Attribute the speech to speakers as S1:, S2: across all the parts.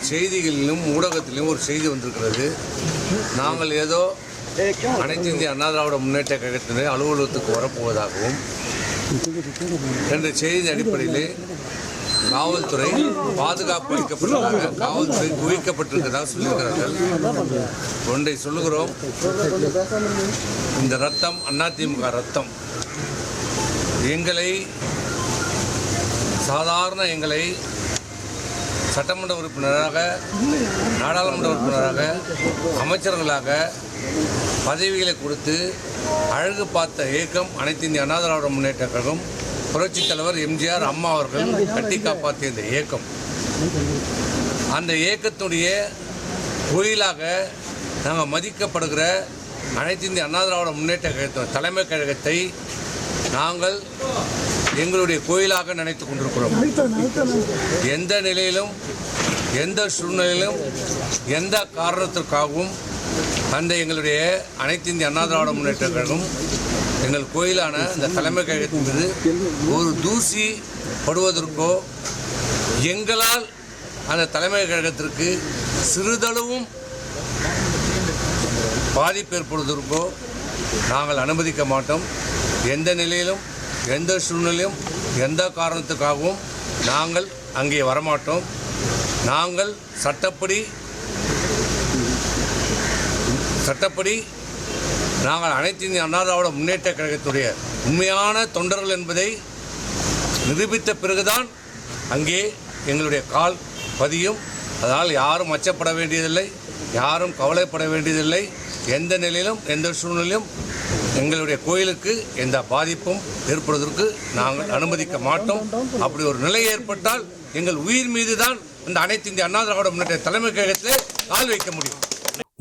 S1: செய்திகளிலும் ஊடகத்திலும் ஒரு செய்தி வந்திருக்கிறது. நாங்கள் ஏதோ அனைத்து இந்திய அண்ணா திராவிட முன்னேற்ற கழகத்தினர் அலுவலகத்துக்கு வரப்போவதாகவும் என்ற செய்தி அடிப்படையிலே காவல்துறை பாதுகாப்பு அளிக்கப்பட்டதாக காவல்துறை குவிக்கப்பட்டிருக்கிறதாக சொல்லியிருக்கிறார்கள். ஒன்றை சொல்லுகிறோம், இந்த ரத்தம் அதிமுக ரத்தம். எங்களை சட்டமன்ற உறுப்பினராக, நாடாளுமன்ற உறுப்பினராக, அமைச்சர்களாக பதவிகளை கொடுத்து அழகு பார்த்த இயக்கம் அனைத்து இந்திய அண்ணா திராவிட முன்னேற்ற கழகம். புரட்சித் தலைவர் எம்ஜிஆர் அம்மா அவர்கள் கட்டி காப்பாற்றிய இந்த இயக்கம், அந்த இயக்கத்துடைய கோயிலாக நாங்கள் மதிக்கப்படுகிற அனைத்து இந்திய அண்ணா திராவிட முன்னேற்ற கழகத்தின் தலைமை கழகத்தை நாங்கள் எங்களுடைய கோயிலாக நினைத்து கொண்டிருக்கிறோம். எந்த நிலையிலும், எந்த சூழ்நிலையிலும், எந்த காரணத்திற்காகவும் அந்த எங்களுடைய அனைத்து இந்திய அண்ணா திராவிட முன்னேற்ற கழகம் எங்கள் கோயிலான இந்த தலைமை கழகத்தின் மீது ஒரு தூசி படுவதற்கோ, எங்களால் அந்த தலைமை கழகத்திற்கு சிறிதளவும் பாதிப்பு ஏற்படுவதற்கோ நாங்கள் அனுமதிக்க மாட்டோம். எந்த நிலையிலும், எந்த சூழ்நிலையும், எந்த காரணத்துக்காகவும் நாங்கள் அங்கே வரமாட்டோம். நாங்கள் சட்டப்படி நாங்கள் அனைத்து இந்திய அண்ணா திராவிட முன்னேற்ற கழகத்துடைய உண்மையான தொண்டர்கள் என்பதை நிரூபித்த பிறகுதான் அங்கே எங்களுடைய கால் பதியும். அதனால் யாரும் அச்சப்பட வேண்டியதில்லை, யாரும் கவலைப்பட வேண்டியதில்லை. எந்த நிலையிலும், எந்த சூழ்நிலையும் எங்களுடைய கோயிலுக்கு எந்த பாதிப்பும் ஏற்படுவதற்கு நாங்கள் அனுமதிக்க மாட்டோம். அப்படி ஒரு நிலை ஏற்பட்டால் எங்கள் உயிர் மீது தான் இந்த அனைத்து இந்திய அண்ணா திராவிட முன்னேற்ற தலைமை கழகத்திலே கால் வைக்க முடியும்.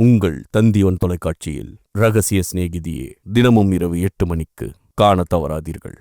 S2: உங்கள் தந்திவன் தொலைக்காட்சியில் ரகசிய சிநேகிதியே தினமும் இரவு 8 மணிக்கு காண தவறாதீர்கள்.